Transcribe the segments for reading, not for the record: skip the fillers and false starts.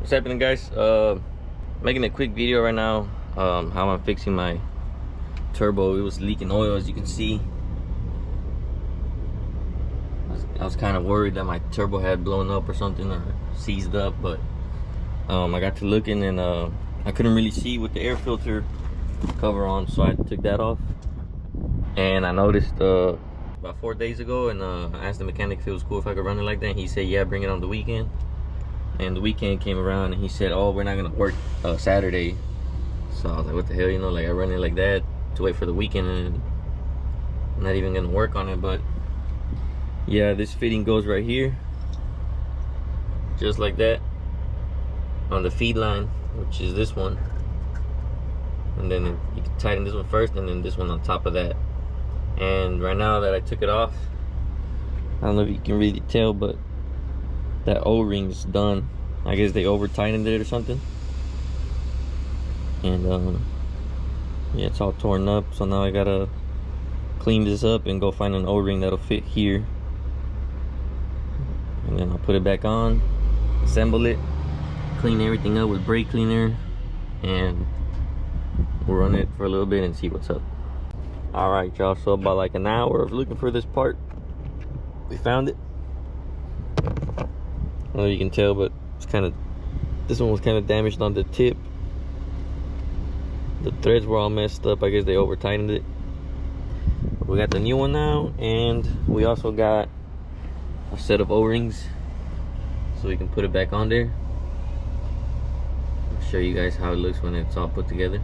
What's happening, guys? Making a quick video right now. How I'm fixing my turbo. It was leaking oil, as you can see. I was kind of worried that my turbo had blown up or something, or seized up, but I got to looking and I couldn't really see with the air filter cover on, so I took that off. And I noticed about 4 days ago, and I asked the mechanic if it was cool if I could run it like that. And he said, yeah, bring it on the weekend. And the weekend came around and he said, oh, we're not gonna work Saturday. So I was like, what the hell, you know, like I run it like that to wait for the weekend, and I'm not even gonna work on it. But yeah, this fitting goes right here, just like that, on the feed line, which is this one. And then you can tighten this one first, and then this one on top of that. And right now that I took it off, I don't know if you can really tell, but that O-ring's done. I guess they over tightened it or something. And yeah, it's all torn up. So now I gotta clean this up and go find an O-ring that'll fit here. And then I'll put it back on, assemble it, clean everything up with brake cleaner, and we'll run it for a little bit and see what's up. All right, y'all, so about like an hour of looking for this part, we found it. I don't know if you can tell, but it's kind of, this one was kind of damaged on the tip. The threads were all messed up. I guess they over tightened it. But we got the new one now, and we also got a set of O-rings so we can put it back on there. I'll show you guys how it looks when it's all put together.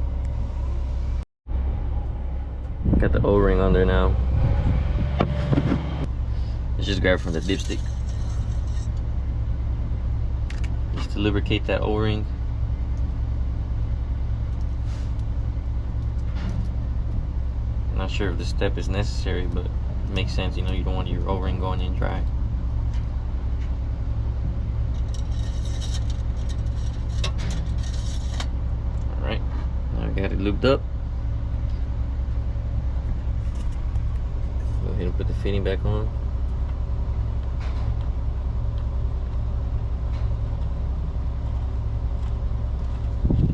Got the O-ring on there now. Let's just grab from the dipstick. Just to lubricate that O-ring. Not sure if this step is necessary, but it makes sense, you know, you don't want your O-ring going in dry. Alright, now I got it lubed up. Go ahead and put the fitting back on.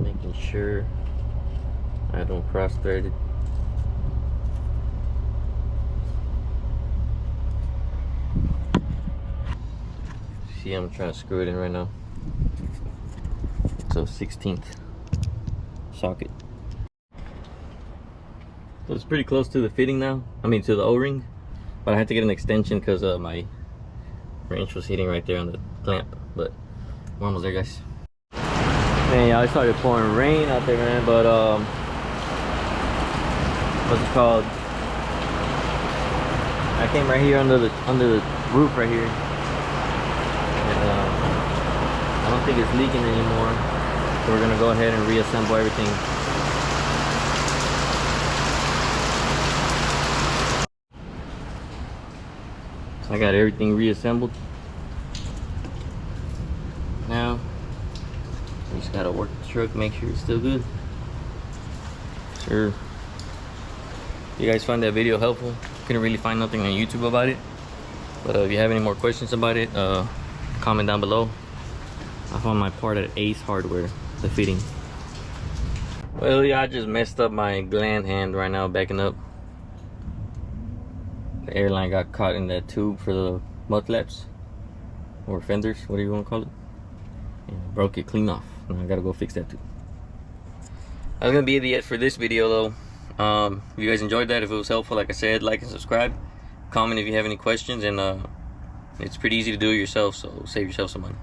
Making sure I don't cross thread it. See, I'm trying to screw it in right now. So 16th socket. So it's pretty close to the fitting now. I mean, to the O-ring, but I had to get an extension because my wrench was hitting right there on the clamp. But we're almost there, guys. Man, y'all, it started pouring rain out there, man. But what's it called? I came right here under the roof right here. I don't think it's leaking anymore, so we're gonna go ahead and reassemble everything. So I got everything reassembled. Now we just gotta work the truck, make sure it's still good. Sure. You guys find that video helpful? Couldn't really find nothing on YouTube about it, but if you have any more questions about it, comment down below. I found my part at Ace Hardware, the fitting. Well, yeah, I just messed up my gland hand right now, backing up. The airline got caught in that tube for the mud flaps, or fenders, whatever you want to call it. And broke it clean off. Now I gotta go fix that too. That's gonna be it for this video, though. If you guys enjoyed that, if it was helpful, like I said, like and subscribe. Comment if you have any questions, and it's pretty easy to do it yourself, so save yourself some money.